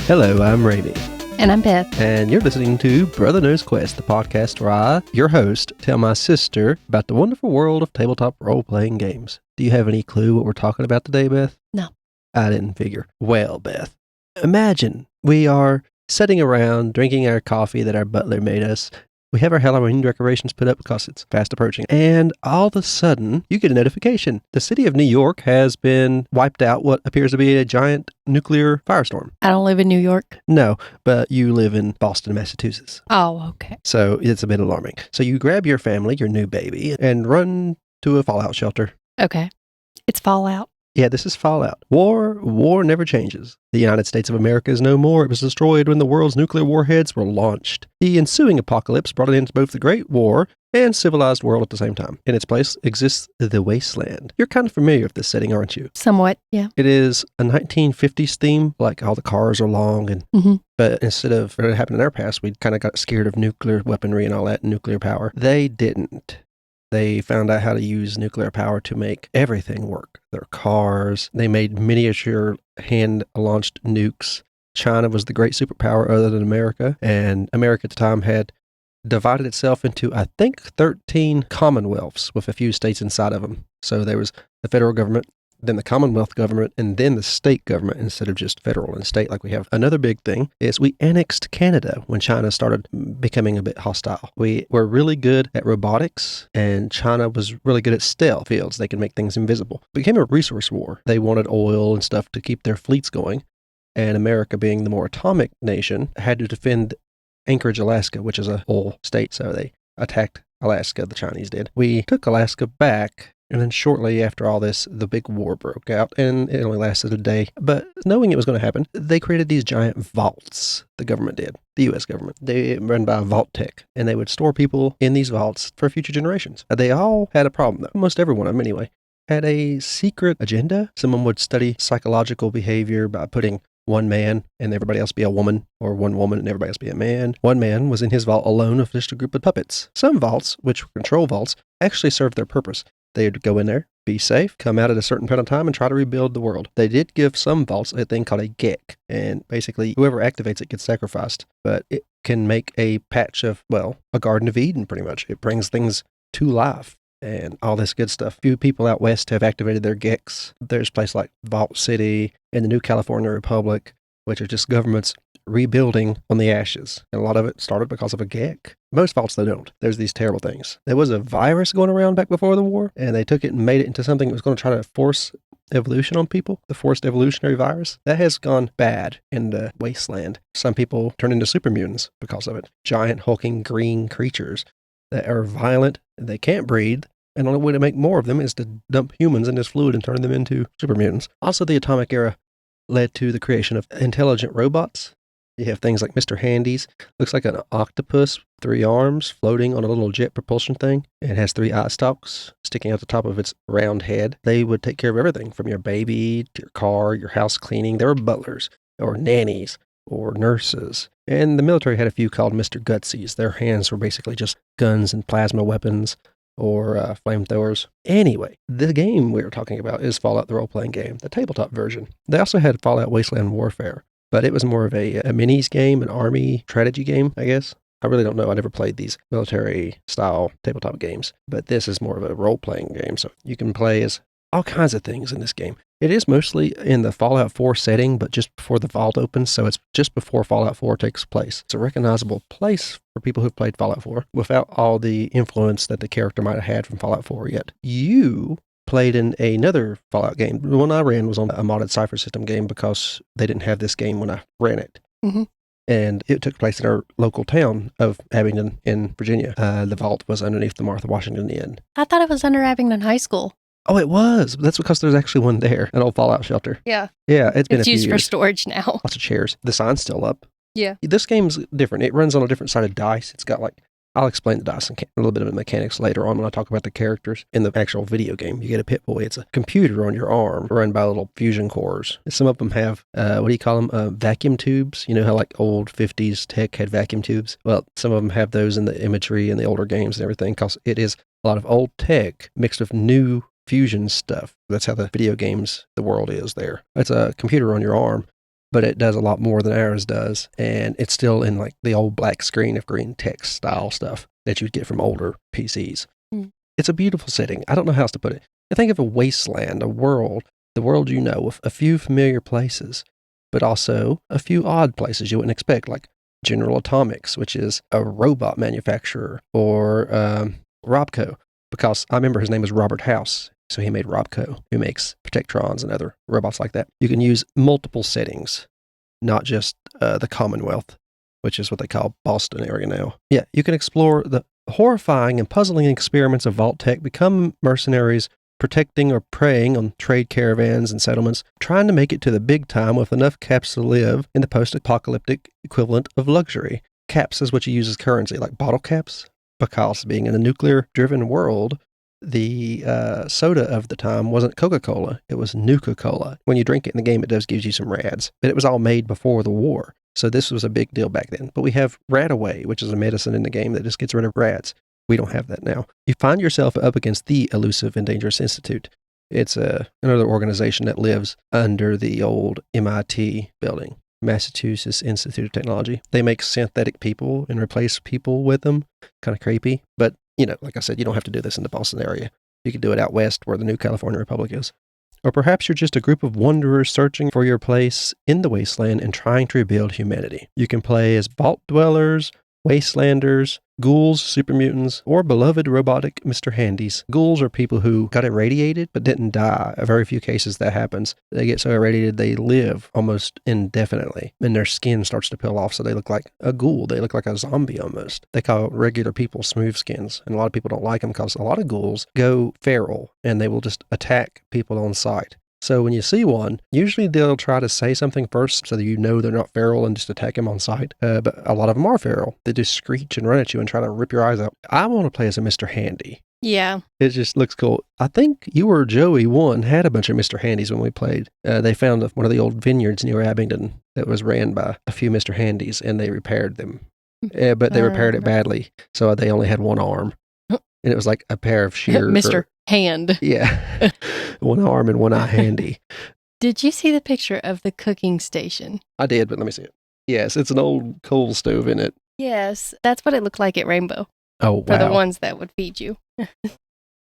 Hello, I'm Ramie. And I'm Beth. And you're listening to Brother Knows Quest, the podcast where I, your host, tell my sister about the wonderful world of tabletop role-playing games. Do you have any clue what we're talking about today, Beth? No. I didn't figure. Well, Beth, imagine we are sitting around drinking our coffee that our butler made us. We have our Halloween decorations put up because it's fast approaching. And all of a sudden, you get a notification. The city of New York has been wiped out what appears to be a giant nuclear firestorm. I don't live in New York. No, but you live in Boston, Massachusetts. Oh, okay. So it's a bit alarming. So you grab your family, your new baby, and run to a fallout shelter. Okay. It's Fallout. Yeah, this is Fallout. War never changes. The United States of America is no more. It was destroyed when the world's nuclear warheads were launched. The ensuing apocalypse brought an end to both the Great War and civilized world at the same time. In its place exists the Wasteland. You're kind of familiar with this setting, aren't you? Somewhat, yeah. It is a 1950s theme, like all the cars are long, and but instead of what happened in our past, we kind of got scared of nuclear weaponry and all that, nuclear power. They didn't. They found out how to use nuclear power to make everything work. Their cars, they made miniature hand-launched nukes. China was the great superpower other than America, and America at the time had divided itself into, I think, 13 commonwealths with a few states inside of them. So there was the federal government, then the Commonwealth government, and then the state government instead of just federal and state like we have. Another big thing is we annexed Canada when China started becoming a bit hostile. We were really good at robotics, and China was really good at stealth fields. They could make things invisible. It became a resource war. They wanted oil and stuff to keep their fleets going, and America, being the more atomic nation, had to defend Anchorage, Alaska, which is a oil state, so they attacked Alaska, the Chinese did. We took Alaska back. And then shortly after all this, the big war broke out, and it only lasted a day. But knowing it was going to happen, they created these giant vaults. The government did. The U.S. government. They run by Vault Tech, and they would store people in these vaults for future generations. They all had a problem, though. Almost every one of them, anyway, had a secret agenda. Someone would study psychological behavior by putting one man and everybody else be a woman, or one woman and everybody else be a man. One man was in his vault alone with just a group of puppets. Some vaults, which were control vaults, actually served their purpose. They'd go in there, be safe, come out at a certain point of time, and try to rebuild the world. They did give some vaults a thing called a geck, and basically whoever activates it gets sacrificed. But it can make a patch of, well, a Garden of Eden, pretty much. It brings things to life and all this good stuff. Few people out west have activated their gecks. There's places like Vault City and the New California Republic, which are just governments rebuilding on the ashes. And a lot of it started because of a geck. Most vaults, they don't. There's these terrible things. There was a virus going around back before the war, and they took it and made it into something that was going to try to force evolution on people. The forced evolutionary virus. That has gone bad in the wasteland. Some people turn into super mutants because of it. Giant, hulking, green creatures that are violent, and they can't breathe. And the only way to make more of them is to dump humans in this fluid and turn them into super mutants. Also, the atomic era led to the creation of intelligent robots. You have things like Mr. Handy's. Looks like an octopus, 3 arms, floating on a little jet propulsion thing. It has 3 eye stalks sticking out the top of its round head. They would take care of everything from your baby to your car, your house cleaning. They were butlers or nannies or nurses. And the military had a few called Mr. Gutsies. Their hands were basically just guns and plasma weapons or flamethrowers. Anyway, the game we were talking about is Fallout, the role-playing game, the tabletop version. They also had Fallout Wasteland Warfare, but it was more of a minis game, an army strategy game, I guess. I really don't know. I never played these military-style tabletop games, but this is more of a role-playing game, so you can play as all kinds of things in this game. It is mostly in the Fallout 4 setting, but just before the vault opens, so it's just before Fallout 4 takes place. It's a recognizable place for people who've played Fallout 4 without all the influence that the character might have had from Fallout 4 yet. You played in another Fallout game. The one I ran was on a modded Cypher System game because they didn't have this game when I ran it. Mm-hmm. And it took place in our local town of Abingdon in Virginia. The vault was underneath the Martha Washington Inn. I thought it was under Abingdon High School. Oh, it was. That's because there's actually one there, an old Fallout shelter. Yeah. Yeah, it's been a few used years. for storage now. Lots of chairs. The sign's still up. Yeah. This game's different. It runs on a different side of dice. It's got like, I'll explain the dice and a little bit of the mechanics later on when I talk about the characters. In the actual video game, you get a Pip-Boy. It's a computer on your arm run by little fusion cores. Some of them have, what do you call them? Vacuum tubes. You know how like old 50s tech had vacuum tubes? Well, some of them have those in the imagery and the older games and everything because it is a lot of old tech mixed with new fusion stuff. That's how the video games, the world is there. It's a computer on your arm. but it does a lot more than ours does. And it's still in like the old black screen of green text style stuff that you'd get from older PCs. It's a beautiful setting. I don't know how else to put it. I think of a wasteland, a world, the world you know, with a few familiar places, but also a few odd places you wouldn't expect, like General Atomics, which is a robot manufacturer, or Robco, because I remember his name was Robert House, so he made Robco, who makes Protectrons and other robots like that. You can use multiple settings, not just the Commonwealth, which is what they call Boston area now. Yeah, you can explore the horrifying and puzzling experiments of Vault Tech, become mercenaries, protecting or preying on trade caravans and settlements, trying to make it to the big time with enough caps to live in the post-apocalyptic equivalent of luxury. Caps is what you use as currency, like bottle caps, because being in a nuclear-driven world, the soda of the time wasn't Coca-Cola, it was Nuka-Cola. When you drink it in the game, it does give you some rads, but it was all made before the war. So this was a big deal back then. But we have Radaway, which is a medicine in the game that just gets rid of rads. We don't have that now. You find yourself up against the Elusive and Dangerous Institute. It's another organization that lives under the old MIT building, Massachusetts Institute of Technology. They make synthetic people and replace people with them. Kind of creepy. But, like I said, you don't have to do this in the Boston area. You could do it out west where the new California Republic is. Or perhaps you're just a group of wanderers searching for your place in the wasteland and trying to rebuild humanity. You can play as vault dwellers, wastelanders, ghouls, super mutants, or beloved robotic Mr. Handies. Ghouls are people who got irradiated but didn't die. A very few cases that happens. They get so irradiated they live almost indefinitely, and their skin starts to peel off, so they look like a ghoul. They look like a zombie almost. They call regular people smooth skins, and a lot of people don't like them because a lot of ghouls go feral, and they will just attack people on sight. So when you see one, usually they'll try to say something first so that you know they're not feral and just attack them on sight. But a lot of them are feral. They just screech and run at you and try to rip your eyes out. I want to play as a Mr. Handy. Yeah. It just looks cool. I think you or Joey one had a bunch of Mr. Handies when we played. They found one of the old vineyards near Abingdon that was ran by a few Mr. Handies, and they repaired them. But they repaired it badly, so they only had one arm. And it was like a pair of shears. Mr. Hand. Yeah. One arm and one eye handy. Did you see the picture of the cooking station? I did, but let me see it. Yes, it's an old coal stove in it. Yes, that's what it looked like at Rainbow. Oh, wow. For the ones that would feed you.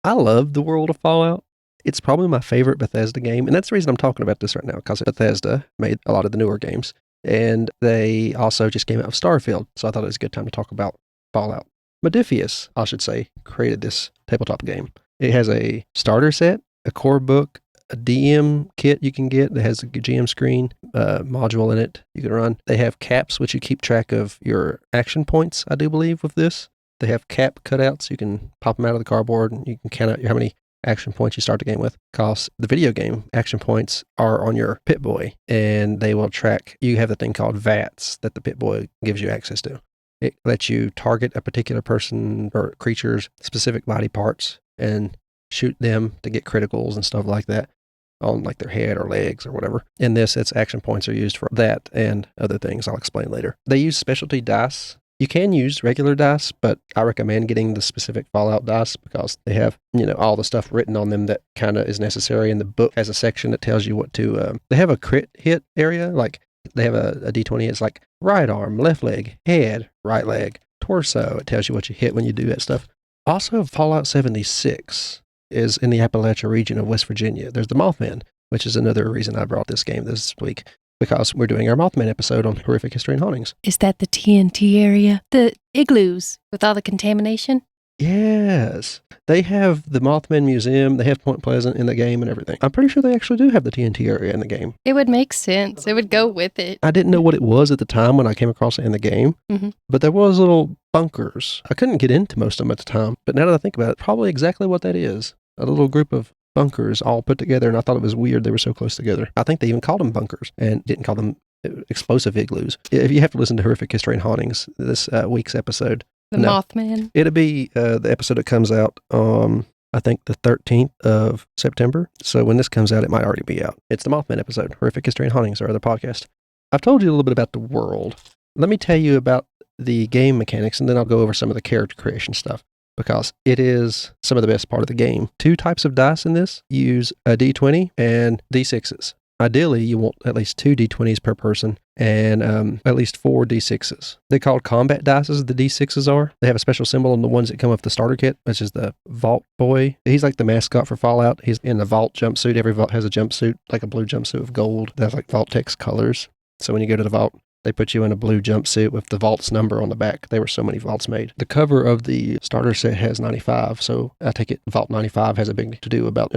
I love the world of Fallout. It's probably my favorite Bethesda game, and that's the reason I'm talking about this right now, because Bethesda made a lot of the newer games, and they also just came out of Starfield, so I thought it was a good time to talk about Fallout. Modiphius, I should say, created this tabletop game. It has a starter set, a core book, a DM kit you can get that has a GM screen, module in it you can run. They have caps, which you keep track of your action points, I do believe, with this. They have cap cutouts. You can pop them out of the cardboard and you can count out how many action points you start the game with. Because the video game action points are on your Pip-Boy, and they will track. You have the thing called VATS that the Pip-Boy gives you access to. It lets you target a particular person or creature's specific body parts and shoot them to get criticals and stuff like that on like their head or legs or whatever. In this, its action points are used for that and other things I'll explain later. They use specialty dice. You can use regular dice, but I recommend getting the specific Fallout dice because they have, all the stuff written on them that kind of is necessary. And the book has a section that tells you what to, they have a crit hit area. Like they have a D20. It's like right arm, left leg, head, right leg, torso. It tells you what you hit when you do that stuff. Also, Fallout 76 is in the Appalachia region of West Virginia. There's the Mothman, which is another reason I brought this game this week, because we're doing our Mothman episode on horrific history and hauntings. Is that the TNT area? The igloos with all the contamination? Yes. They have the Mothman Museum. They have Point Pleasant in the game and everything. I'm pretty sure they actually do have the TNT area in the game. It would make sense. It would go with it. I didn't know what it was at the time when I came across it in the game, but there was little bunkers. I couldn't get into most of them at the time, but now that I think about it, probably exactly what that is. A little group of bunkers all put together, and I thought it was weird they were so close together. I think they even called them bunkers and didn't call them explosive igloos. If you have to listen to Horrific History and Hauntings, this week's episode, Mothman. It'll be the episode that comes out on, I think, the 13th of September. So when this comes out, it might already be out. It's the Mothman episode, Horrific History and Hauntings, our other podcast. I've told you a little bit about the world. Let me tell you about the game mechanics, and then I'll go over some of the character creation stuff, because it is some of the best part of the game. 2 types of dice in this. You use a D20 and D6s. Ideally, you want at least 2 d20s per person and at least 4 d6s. They're called combat dice, the d6s are. They have a special symbol on the ones that come with the starter kit, which is the Vault Boy. He's like the mascot for Fallout. He's in the Vault jumpsuit. Every Vault has a jumpsuit, like a blue jumpsuit of gold. That's like Vault Tech's colors. So when you go to the Vault, they put you in a blue jumpsuit with the Vault's number on the back. There were so many Vaults made. The cover of the starter set has 95, so I take it Vault 95 has a big to-do about...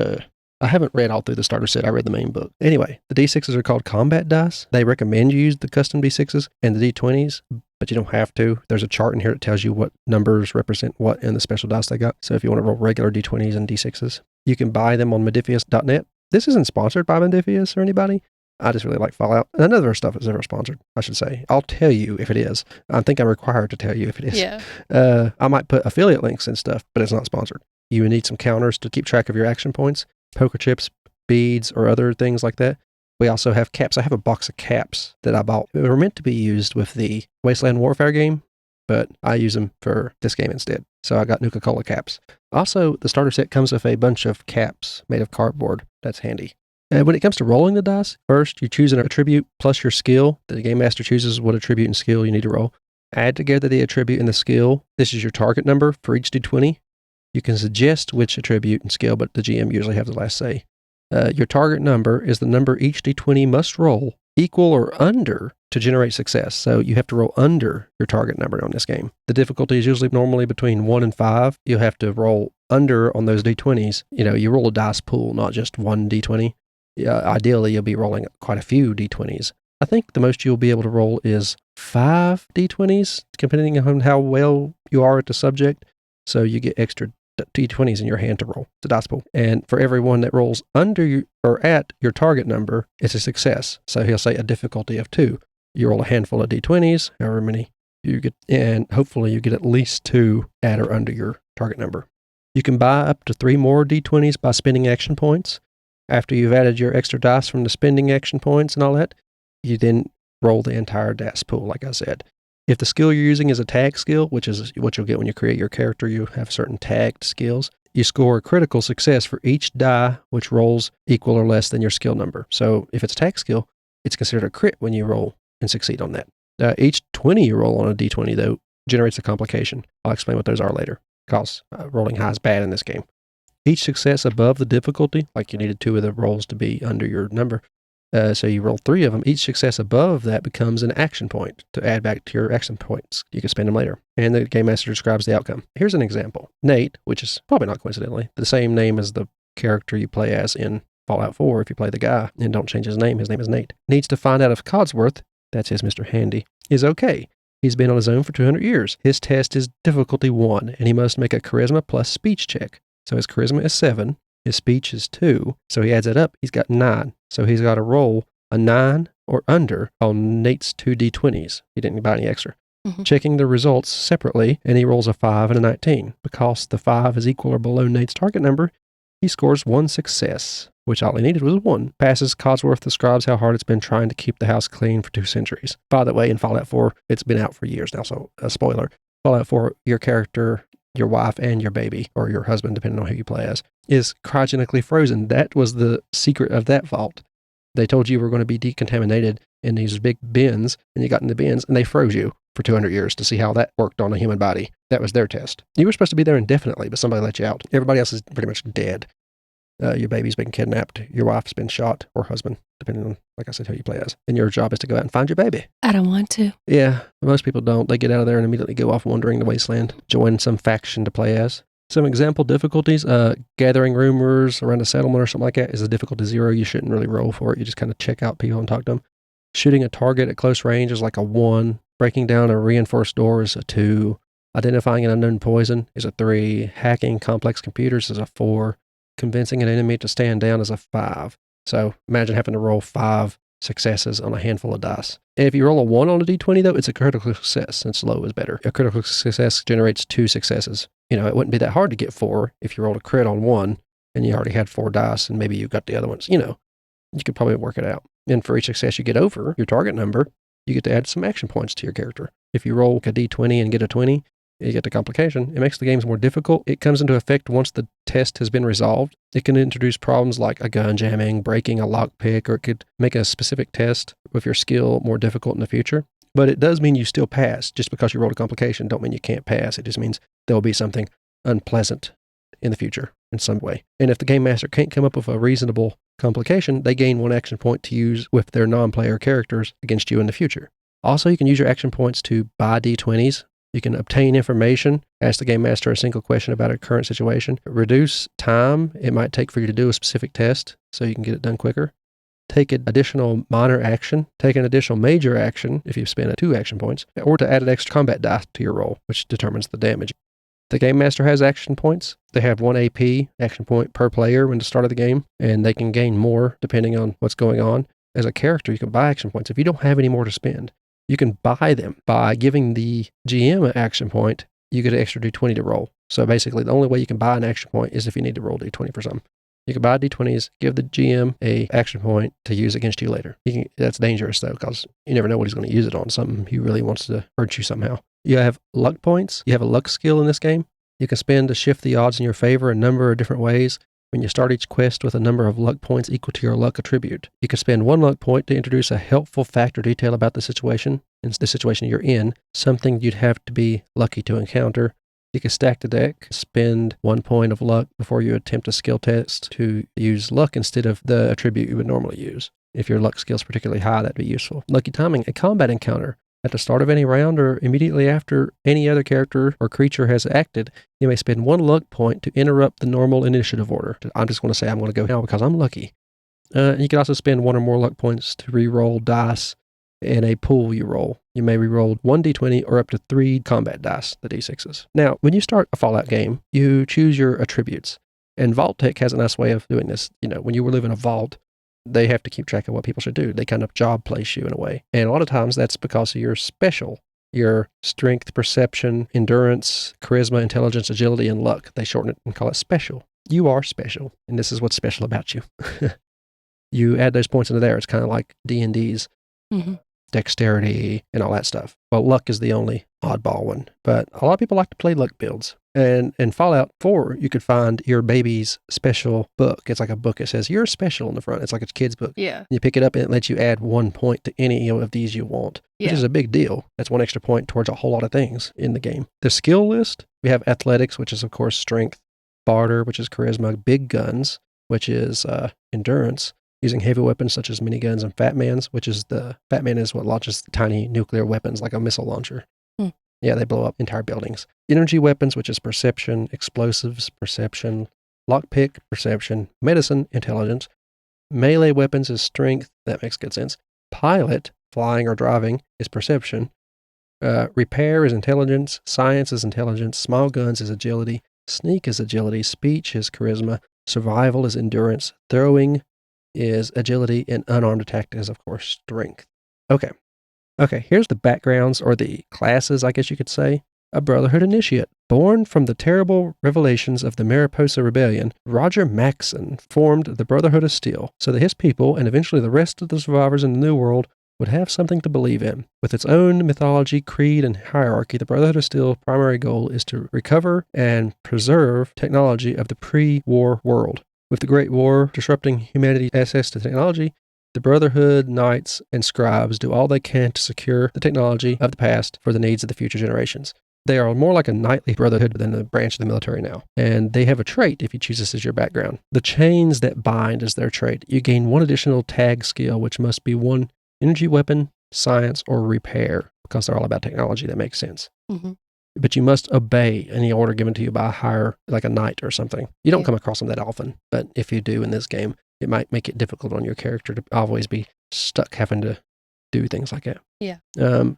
I haven't read all through the starter set. I read the main book. Anyway, the D6s are called combat dice. They recommend you use the custom D6s and the D20s, but you don't have to. There's a chart in here that tells you what numbers represent what in the special dice they got. So if you want to roll regular D20s and D6s, you can buy them on Modiphius.net. This isn't sponsored by Modiphius or anybody. I just really like Fallout. And none of their stuff is ever sponsored, I should say. I'll tell you if it is. I think I'm required to tell you if it is. Yeah. I might put affiliate links and stuff, but it's not sponsored. You need some counters to keep track of your action points. Poker chips, beads, or other things like that. We also have caps. I have a box of caps that I bought. They were meant to be used with the Wasteland Warfare game, but I use them for this game instead. So I got Nuka-Cola caps. Also, the starter set comes with a bunch of caps made of cardboard. That's handy. And when it comes to rolling the dice, first you choose an attribute plus your skill. The game master chooses what attribute and skill you need to roll. Add together the attribute and the skill. This is your target number for each d20. You can suggest which attribute and skill, but the GM usually has the last say. Your target number is the number each d20 must roll, equal or under, to generate success. So you have to roll under your target number on this game. The difficulty is usually normally between 1 and 5. You'll have to roll under on those d20s. You roll a dice pool, not just one d20. Ideally, you'll be rolling quite a few d20s. I think the most you'll be able to roll is 5 d20s, depending on how well you are at the subject. So you get extra d20s in your hand to roll. It's a dice pool. And for everyone that rolls under or at your target number, it's a success. So he'll say a difficulty of 2. You roll a handful of d20s, however many you get, and hopefully you get at least 2 at or under your target number. You can buy up to 3 more d20s by spending action points. After you've added your extra dice from the spending action points and all that, you then roll the entire dice pool, like I said. If the skill you're using is a tag skill, which is what you'll get when you create your character, you have certain tagged skills, you score a critical success for each die which rolls equal or less than your skill number. So if it's a tag skill, it's considered a crit when you roll and succeed on that. Each 20 you roll on a d20, though, generates a complication. I'll explain what those are later, because rolling high is bad in this game. Each success above the difficulty, like you needed 2 of the rolls to be under your number, so you roll 3 of them. Each success above that becomes an action point to add back to your action points. You can spend them later. And the game master describes the outcome. Here's an example. Nate, which is probably not coincidentally the same name as the character you play as in Fallout 4 if you play the guy and don't change his name is Nate, needs to find out if Codsworth, that's his Mr. Handy, is okay. He's been on his own for 200 years. His test is difficulty 1, and he must make a charisma plus speech check. So his charisma is 7. His speech is 2, so he adds it up. He's got 9. So he's got to roll a 9 or under on Nate's 2 d20s. He didn't buy any extra. Mm-hmm. Checking the results separately, and he rolls a 5 and a 19. Because the 5 is equal or below Nate's target number, he scores 1 success, which all he needed was 1. Passes. Codsworth describes how hard it's been trying to keep the house clean for 2 centuries. By the way, in Fallout 4, it's been out for years now, so a spoiler. Fallout 4, your character, your wife, and your baby, or your husband, depending on who you play as, is cryogenically frozen. That was the secret of that vault. They told you were going to be decontaminated in these big bins, and you got in the bins, and they froze you for 200 years to see how that worked on a human body. That was their test. You were supposed to be there indefinitely, but somebody let you out. Everybody else is pretty much dead. Your baby's been kidnapped. Your wife's been shot, or husband, depending on, like I said, who you play as. And your job is to go out and find your baby. I don't want to. Yeah, most people don't. They get out of there and immediately go off wandering the wasteland, join some faction to play as. Some example difficulties, gathering rumors around a settlement or something like that is a difficulty 0. You shouldn't really roll for it. You just kind of check out people and talk to them. Shooting a target at close range is like a 1. Breaking down a reinforced door is a 2. Identifying an unknown poison is a 3. Hacking complex computers is a 4. Convincing an enemy to stand down is a 5. So imagine having to roll 5 successes on a handful of dice. If you roll a 1 on a d20, though, it's a critical success, since low is better. A critical success generates 2 successes. It wouldn't be that hard to get 4 if you rolled a crit on 1 and you already had 4 dice and maybe you got the other ones. You could probably work it out. And for each success you get over your target number, you get to add some action points to your character. If you roll a d20 and get a 20, you get the complication. It makes the games more difficult. It comes into effect once the test has been resolved. It can introduce problems like a gun jamming, breaking a lockpick, or it could make a specific test with your skill more difficult in the future. But it does mean you still pass. Just because you rolled a complication don't mean you can't pass. It just means there will be something unpleasant in the future in some way. And if the game master can't come up with a reasonable complication, they gain 1 action point to use with their non-player characters against you in the future. Also, you can use your action points to buy D20s. You can obtain information, ask the game master a single question about a current situation, reduce time it might take for you to do a specific test so you can get it done quicker, take an additional minor action, take an additional major action if you spend 2 action points, or to add an extra combat die to your roll, which determines the damage. The game master has action points. They have 1 AP action point per player when the start of the game, and they can gain more depending on what's going on. As a character, you can buy action points. If you don't have any more to spend, you can buy them by giving the GM an action point. You get an extra D20 to roll. So basically, the only way you can buy an action point is if you need to roll D20 for something. You can buy D20s, give the GM a action point to use against you later. That's dangerous, though, because you never know what he's going to use it on. Something he really wants to hurt you somehow. You have luck points. You have a luck skill in this game. You can spend to shift the odds in your favor a number of different ways. When you start each quest with a number of luck points equal to your luck attribute, you can spend 1 luck point to introduce a helpful fact or detail about the situation you're in, something you'd have to be lucky to encounter. You can stack the deck, spend 1 point of luck before you attempt a skill test to use luck instead of the attribute you would normally use. If your luck skill is particularly high, that'd be useful. Lucky timing, a combat encounter. At the start of any round or immediately after any other character or creature has acted, you may spend 1 luck point to interrupt the normal initiative order. I'm just going to say I'm going to go now because I'm lucky. You can also spend 1 or more luck points to re-roll dice in a pool you roll. You may re-roll 1 d20 or up to 3 combat dice, the d6s. Now, when you start a Fallout game, you choose your attributes. And Vault Tech has a nice way of doing this. When you live in a vault, they have to keep track of what people should do. They kind of job place you in a way. And a lot of times that's because of your special, your strength, perception, endurance, charisma, intelligence, agility, and luck. They shorten it and call it special. You are special, and this is what's special about you. You add those points into there. It's kind of like D&D's dexterity and all that stuff. Well, luck is the only oddball one, but a lot of people like to play luck builds. And in Fallout 4, you could find your baby's special book. It's like a book that says, you're special on the front. It's like a kid's book. Yeah. You pick it up and it lets you add 1 point to any of these you want, which is a big deal. That's 1 extra point towards a whole lot of things in the game. The skill list, we have athletics, which is, of course, strength, barter, which is charisma, big guns, which is endurance, using heavy weapons such as miniguns and Fat Mans, which is Fat Man is what launches tiny nuclear weapons like a missile launcher. Yeah, they blow up entire buildings. Energy weapons, which is perception, explosives, perception, lockpick, perception, medicine, intelligence. Melee weapons is strength. That makes good sense. Pilot, flying or driving, is perception. Repair is intelligence. Science is intelligence. Small guns is agility. Sneak is agility. Speech is charisma. Survival is endurance. Throwing is agility. And unarmed attack is, of course, strength. Okay, here's the backgrounds, or the classes, I guess you could say. A Brotherhood Initiate. Born from the terrible revelations of the Mariposa Rebellion, Roger Maxson formed the Brotherhood of Steel so that his people, and eventually the rest of the survivors in the New World, would have something to believe in. With its own mythology, creed, and hierarchy, the Brotherhood of Steel's primary goal is to recover and preserve technology of the pre-war world. With the Great War disrupting humanity's access to technology, the Brotherhood, Knights, and Scribes do all they can to secure the technology of the past for the needs of the future generations. They are more like a knightly brotherhood than a branch of the military now. And they have a trait if you choose this as your background. The chains that bind is their trait. You gain 1 additional tag skill, which must be 1 energy weapon, science, or repair, because they're all about technology. That makes sense. But you must obey any order given to you by a higher, like a knight or something. You don't come across them that often, but if you do in this game, it might make it difficult on your character to always be stuck having to do things like that. Yeah.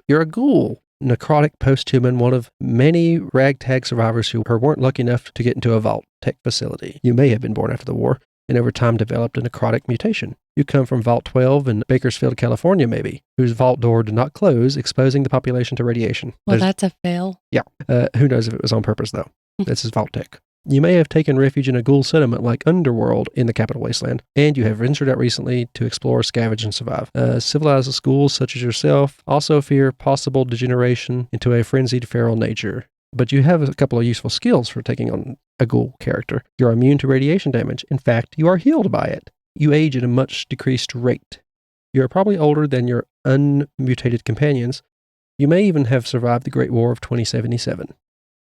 You're a ghoul, necrotic post-human, one of many ragtag survivors who weren't lucky enough to get into a Vault Tech facility. You may have been born after the war and over time developed a necrotic mutation. You come from Vault 12 in Bakersfield, California, maybe, whose vault door did not close, exposing the population to radiation. Well, that's a fail. Yeah. Who knows if it was on purpose, though. This is Vault Tech. You may have taken refuge in a ghoul settlement like Underworld in the Capital Wasteland, and you have ventured out recently to explore, scavenge, and survive. Civilized ghouls such as yourself also fear possible degeneration into a frenzied feral nature. But you have a couple of useful skills for taking on a ghoul character. You're immune to radiation damage. In fact, you are healed by it. You age at a much decreased rate. You're probably older than your unmutated companions. You may even have survived the Great War of 2077.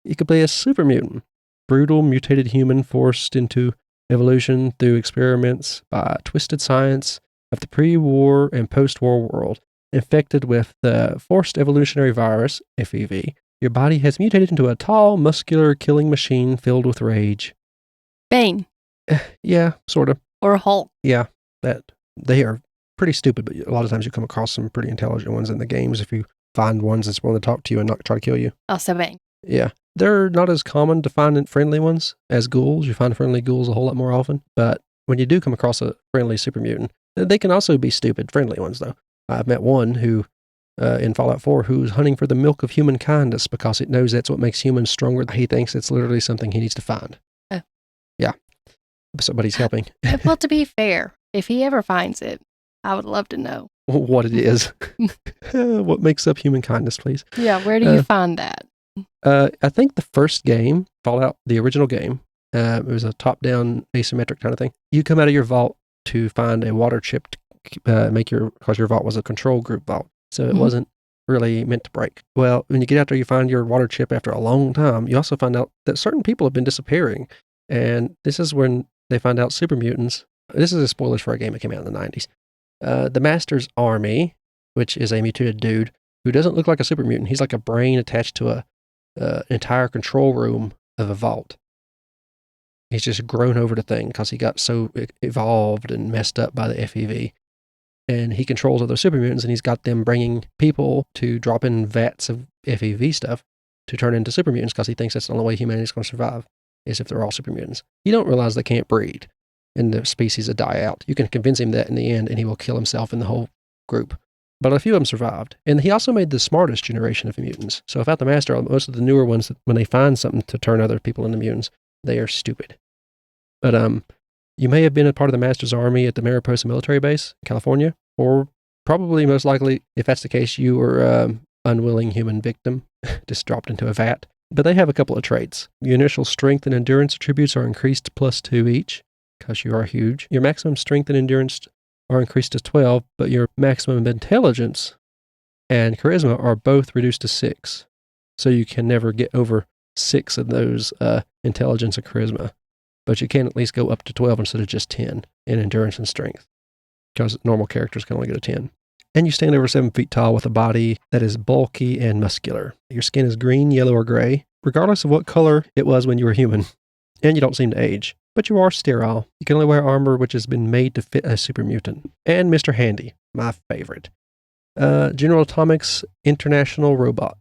You could play a super mutant, brutal mutated human forced into evolution through experiments by twisted science of the pre-war and post-war world, infected with the forced evolutionary virus, FEV. Your body has mutated into a tall, muscular killing machine filled with rage. Bane. Yeah, sort of. Or Hulk. Yeah, that they are pretty stupid, but a lot of times you come across some pretty intelligent ones in the games if you find ones that's willing to talk to you and not try to kill you. Also Bane. Yeah. They're not as common to find friendly ones as ghouls. You find friendly ghouls a whole lot more often. But when you do come across a friendly super mutant, they can also be stupid friendly ones, though. I've met one who, in Fallout 4, who's hunting for the milk of human kindness because it knows that's what makes humans stronger. He thinks it's literally something he needs to find. Oh. Yeah. Somebody's helping. Well, to be fair, if he ever finds it, I would love to know. What it is. What makes up human kindness, please. Yeah, where do you find that? I think the first game, Fallout, the original game, it was a top-down asymmetric kind of thing. You come out of your vault to find a water chip to because your vault was a control group vault. So it wasn't really meant to break. Well, when you get out there, you find your water chip after a long time. You also find out that certain people have been disappearing. And this is when they find out super mutants. This is a spoilers for a game that came out in the 90s. The Master's Army, which is a mutated dude who doesn't look like a super mutant. He's like a brain attached to an entire control room of a vault. He's just grown over the thing because he got so evolved and messed up by the FEV. And he controls other super mutants, and he's got them bringing people to drop in vats of FEV stuff to turn into super mutants because he thinks that's the only way humanity's going to survive, is if they're all super mutants. You don't realize they can't breed and the species will die out. You can convince him that in the end, and he will kill himself and the whole group. But a few of them survived. And he also made the smartest generation of mutants. So without the Master, most of the newer ones, when they find something to turn other people into mutants, they are stupid. But you may have been a part of the Master's Army at the Mariposa military base in California, or probably most likely, if that's the case, you were unwilling human victim, just dropped into a vat. But they have a couple of traits. Your initial strength and endurance attributes are increased +2 each, because you are huge. Your maximum strength and endurance are increased to 12, but your maximum intelligence and charisma are both reduced to 6. So you can never get over 6 of those intelligence and charisma. But you can at least go up to 12 instead of just 10 in endurance and strength, because normal characters can only go to 10. And you stand over 7 feet tall with a body that is bulky and muscular. Your skin is green, yellow, or gray, regardless of what color it was when you were human. And you don't seem to age. But you are sterile. You can only wear armor which has been made to fit a super mutant. And Mr. Handy, my favorite. General Atomics International Robot.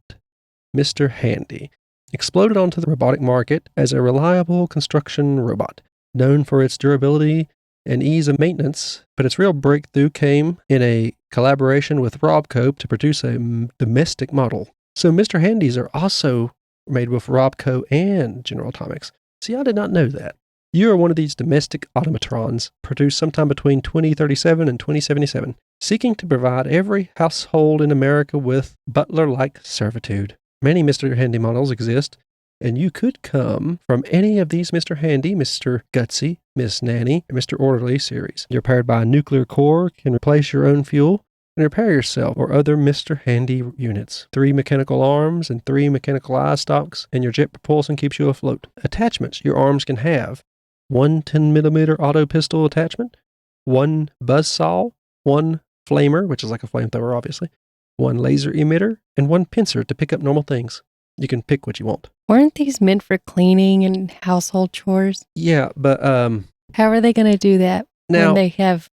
Mr. Handy. Exploded onto the robotic market as a reliable construction robot, known for its durability and ease of maintenance, but its real breakthrough came in a collaboration with Robco to produce a domestic model. So Mr. Handys are also made with Robco and General Atomics. See, I did not know that. You are one of these domestic automatrons produced sometime between 2037 and 2077, seeking to provide every household in America with butler-like servitude. Many Mr. Handy models exist, and you could come from any of these Mr. Handy, Mr. Gutsy, Miss Nanny, and Mr. Orderly series. You're powered by a nuclear core, can replace your own fuel, and repair yourself or other Mr. Handy units. 3 mechanical arms and 3 mechanical eye stalks, and your jet propulsion keeps you afloat. Attachments your arms can have: 1 10mm auto pistol attachment, 1 buzzsaw, 1 flamer, which is like a flamethrower obviously, 1 laser emitter, and 1 pincer to pick up normal things. You can pick what you want. Weren't these meant for cleaning and household chores? Yeah, but how are they going to do that now, when they have...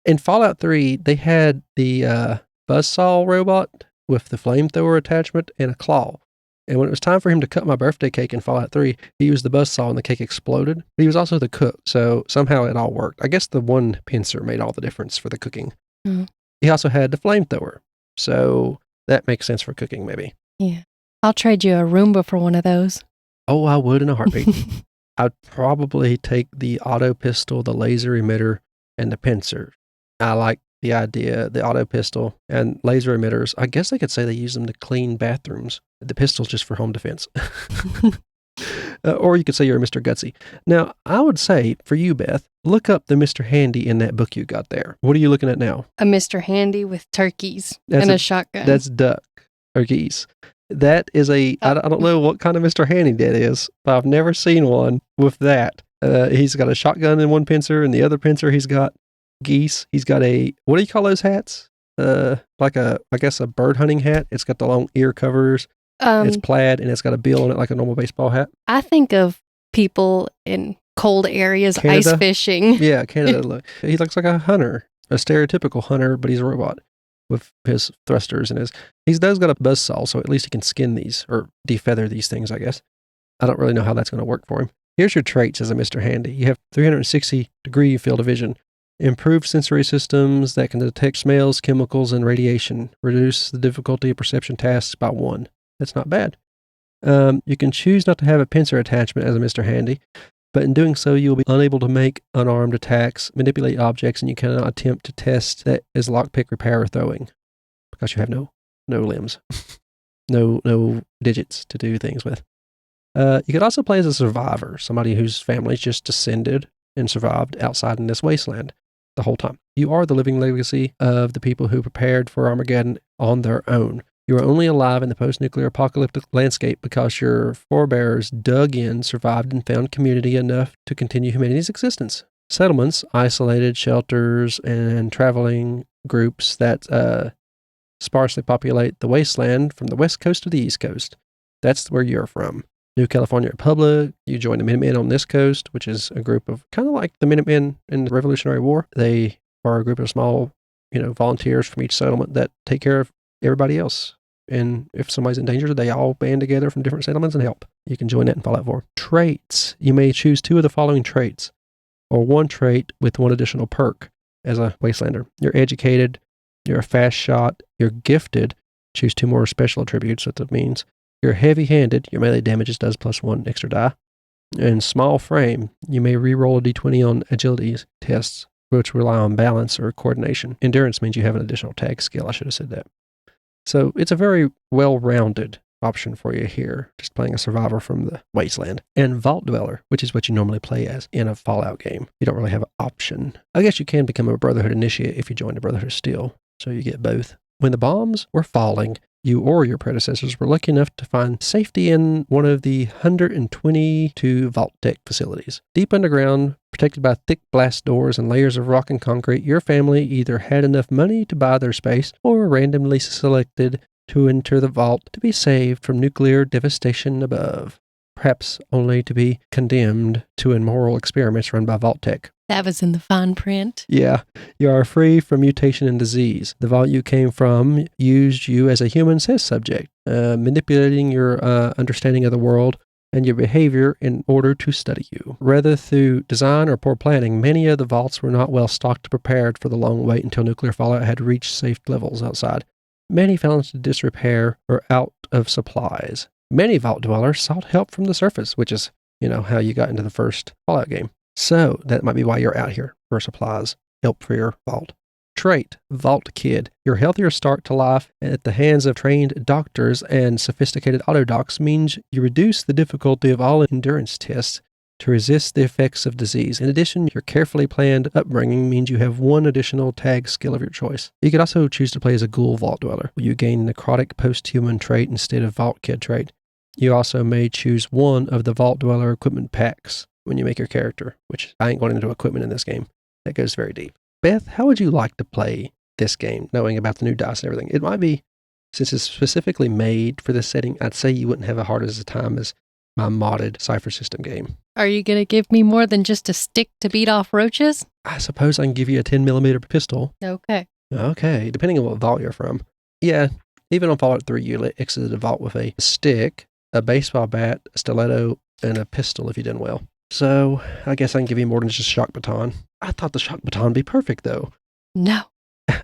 In Fallout 3, they had the buzzsaw robot with the flamethrower attachment and a claw. And when it was time for him to cut my birthday cake in Fallout 3, he used the buzzsaw and the cake exploded. But he was also the cook, so somehow it all worked. I guess the 1 pincer made all the difference for the cooking. Mm. He also had the flamethrower, so that makes sense for cooking maybe. Yeah. I'll trade you a Roomba for one of those. Oh, I would in a heartbeat. I'd probably take the auto pistol, the laser emitter, and the pincer. I like the idea, the auto pistol, and laser emitters. I guess they could say they use them to clean bathrooms. The pistol's just for home defense. Or you could say you're a Mr. Gutsy. Now, I would say, for you, Beth, look up the Mr. Handy in that book you got there. What are you looking at now? A Mr. Handy with turkeys and a shotgun. That's duck or geese. That is I don't know what kind of Mr. Handy that is, but I've never seen one with that. He's got a shotgun in one pincer, and the other pincer he's got geese. He's got what do you call those hats? I guess a bird hunting hat. It's got the long ear covers. It's plaid, and it's got a bill on it like a normal baseball hat. I think of people in cold areas Canada? Ice fishing. Yeah, Canada. He looks like a hunter, a stereotypical hunter, but he's a robot with his thrusters and he's got a buzzsaw, so at least he can skin these or defeather these things, I guess. I don't really know how that's going to work for him. Here's your traits as a Mr. Handy. You have 360-degree field of vision, improved sensory systems that can detect smells, chemicals, and radiation, reduce the difficulty of perception tasks by 1. That's not bad. You can choose not to have a pincer attachment as a Mr. Handy, but in doing so, you'll be unable to make unarmed attacks, manipulate objects, and you cannot attempt to test that as lockpick repair or throwing because you have no limbs, no digits to do things with. You could also play as a survivor, somebody whose family's just descended and survived outside in this wasteland the whole time. You are the living legacy of the people who prepared for Armageddon on their own. You are only alive in the post-nuclear apocalyptic landscape because your forebears dug in, survived, and found community enough to continue humanity's existence. Settlements, isolated shelters, and traveling groups that sparsely populate the wasteland from the west coast to the east coast. That's where you're from. New California Republic, you join the Minutemen on this coast, which is a group of kind of like the Minutemen in the Revolutionary War. They are a group of small, volunteers from each settlement that take care of everybody else. And if somebody's in danger, they all band together from different settlements and help. You can join that in Fallout 4. Traits. You may choose 2 of the following traits, or 1 trait with 1 additional perk as a Wastelander. You're educated, you're a fast shot, you're gifted. Choose 2 more special attributes, what that means. You're heavy-handed, your melee damages does +1 extra die. And small frame, you may re-roll a d20 on agility tests, which rely on balance or coordination. Endurance means you have an additional tag skill. I should have said that. So it's a very well-rounded option for you here, just playing a survivor from the wasteland. And Vault Dweller, which is what you normally play as in a Fallout game. You don't really have an option. I guess you can become a Brotherhood Initiate if you join the Brotherhood of Steel, so you get both. When the bombs were falling, you or your predecessors were lucky enough to find safety in one of the 122 Vault Tech facilities. Deep underground, protected by thick blast doors and layers of rock and concrete, your family either had enough money to buy their space or were randomly selected to enter the vault to be saved from nuclear devastation above, perhaps only to be condemned to immoral experiments run by Vault Tech. That was in the fine print. Yeah. You are free from mutation and disease. The vault you came from used you as a human test subject, manipulating your understanding of the world and your behavior in order to study you. Whether through design or poor planning, many of the vaults were not well stocked or prepared for the long wait until nuclear fallout had reached safe levels outside. Many fell into disrepair or out of supplies. Many vault dwellers sought help from the surface, which is, how you got into the first Fallout game. So that might be why you're out here, for supplies, help for your vault. Trait, Vault Kid. Your healthier start to life at the hands of trained doctors and sophisticated autodocs means you reduce the difficulty of all endurance tests to resist the effects of disease. In addition, your carefully planned upbringing means you have 1 additional tag skill of your choice. You could also choose to play as a Ghoul Vault Dweller, where you gain necrotic post-human trait instead of Vault Kid trait. You also may choose 1 of the Vault Dweller equipment packs when you make your character, which I ain't going into equipment in this game. That goes very deep. Beth, how would you like to play this game, knowing about the new dice and everything? It might be, since it's specifically made for this setting, I'd say you wouldn't have as hard as a time as my modded Cypher System game. Are you going to give me more than just a stick to beat off roaches? I suppose I can give you a 10mm pistol. Okay. Okay, depending on what vault you're from. Yeah, even on Fallout 3, you exited the vault with a stick, a baseball bat, a stiletto, and a pistol if you did well. So, I guess I can give you more than just a shock baton. I thought the shock baton would be perfect, though. No.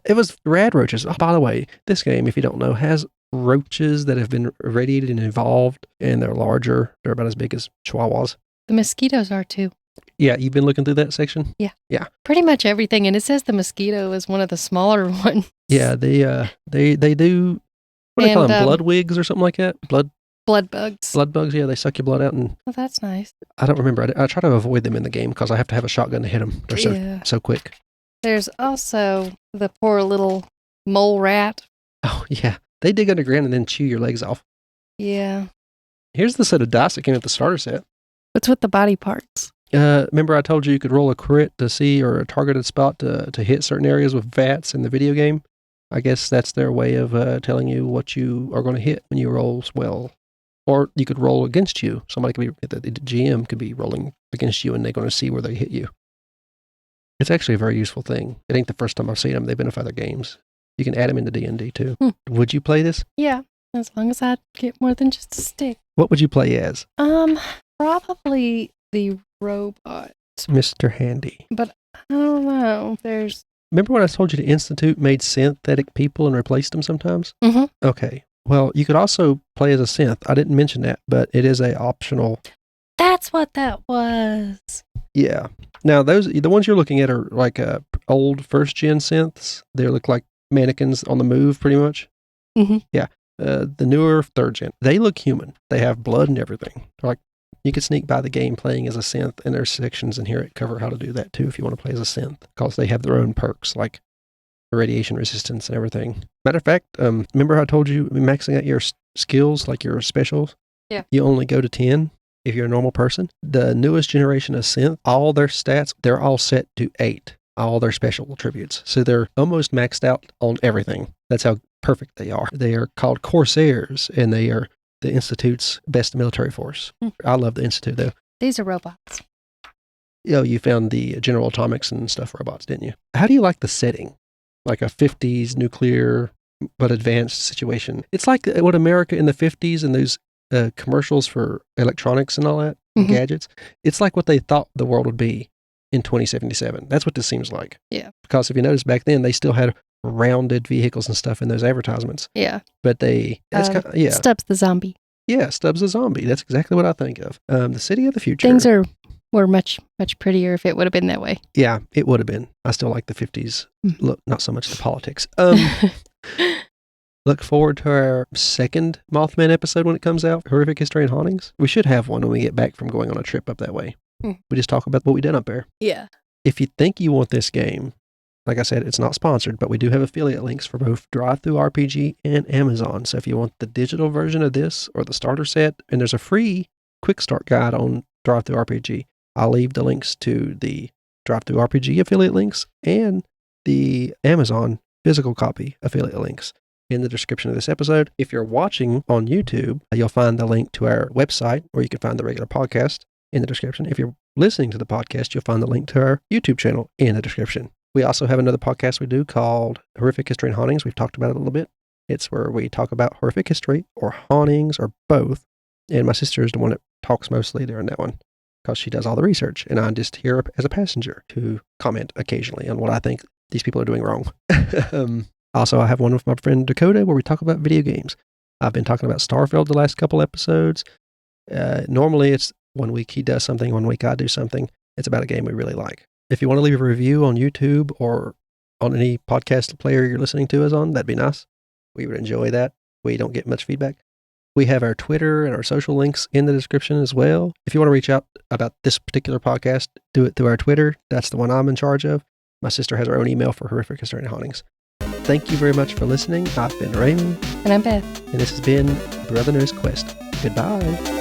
It was rad roaches. Oh, by the way, this game, if you don't know, has roaches that have been irradiated and evolved, and they're larger. They're about as big as chihuahuas. The mosquitoes are, too. Yeah, you've been looking through that section? Yeah. Yeah. Pretty much everything. And it says the mosquito is one of the smaller ones. Yeah, they do, what do they call them, blood wigs or something like that? Blood bugs. Blood bugs, yeah, they suck your blood out. And Oh, that's nice. I don't remember. I try to avoid them in the game because I have to have a shotgun to hit them. They're so quick. There's also the poor little mole rat. Oh, yeah. They dig underground and then chew your legs off. Yeah. Here's the set of dice that came with the starter set. What's with the body parts? Remember I told you could roll a crit to see, or a targeted spot to hit certain areas with VATS in the video game? I guess that's their way of telling you what you are going to hit when you roll well. Or you could roll against you. Somebody could be, the GM could be rolling against you and they're going to see where they hit you. It's actually a very useful thing. It ain't the first time I've seen them. They've been in other games. You can add them into D&D too. Would you play this? Yeah, as long as I get more than just a stick. What would you play as? Probably the robot. Mr. Handy. But I don't know. Remember when I told you the Institute made synthetic people and replaced them sometimes? Mm-hmm. Okay. Well, you could also play as a synth. I didn't mention that, but it is a optional. That's what that was. Yeah. Now, the ones you're looking at are like old first-gen synths. They look like mannequins on the move, pretty much. Mm-hmm. Yeah. The newer third-gen, they look human. They have blood and everything. Like, you could sneak by the game playing as a synth, and there's sections in here that cover how to do that, too, if you want to play as a synth, because they have their own perks, like radiation resistance and everything. Matter of fact, remember how I told you maxing out your skills, like your specials? Yeah. You only go to 10 if you're a normal person. The newest generation of synth, all their stats, they're all set to 8, all their special attributes. So they're almost maxed out on everything. That's how perfect they are. They are called Corsairs, and they are the Institute's best military force. I love the Institute, though. These are robots. Oh, you found the General Atomics and stuff robots, didn't you? How do you like the setting? Like a 50s nuclear but advanced situation. It's like what America in the 50s and those commercials for electronics and all that, gadgets. It's like what they thought the world would be in 2077. That's what this seems like. Yeah. Because if you notice back then, they still had rounded vehicles and stuff in those advertisements. Yeah. But Stubbs the zombie. Yeah, Stubbs the zombie. That's exactly what I think of. The city of the future. Things were much, much prettier if it would have been that way. Yeah, it would have been. I still like the 50s look, not so much the politics. Look forward to our second Mothman episode when it comes out, Horrific History and Hauntings. We should have one when we get back from going on a trip up that way. We just talk about what we did up there. Yeah. If you think you want this game, like I said, it's not sponsored, but we do have affiliate links for both DriveThruRPG and Amazon. So if you want the digital version of this or the starter set, and there's a free quick start guide on DriveThruRPG, I'll leave the links to the DriveThruRPG affiliate links and the Amazon physical copy affiliate links in the description of this episode. If you're watching on YouTube, you'll find the link to our website, or you can find the regular podcast in the description. If you're listening to the podcast, you'll find the link to our YouTube channel in the description. We also have another podcast we do called Horrific History and Hauntings. We've talked about it a little bit. It's where we talk about horrific history or hauntings or both. And my sister is the one that talks mostly during that one because she does all the research. And I'm just here as a passenger to comment occasionally on what I think these people are doing wrong. Also, I have one with my friend Dakota where we talk about video games. I've been talking about Starfield the last couple episodes. Normally, it's 1 week he does something, 1 week I do something. It's about a game we really like. If you want to leave a review on YouTube or on any podcast player you're listening to us on, that'd be nice. We would enjoy that. We don't get much feedback. We have our Twitter and our social links in the description as well. If you want to reach out about this particular podcast, do it through our Twitter. That's the one I'm in charge of. My sister has her own email for Horrific History and Hauntings. Thank you very much for listening. I've been Ramie. And I'm Beth. And this has been Brother Knows Quest. Goodbye.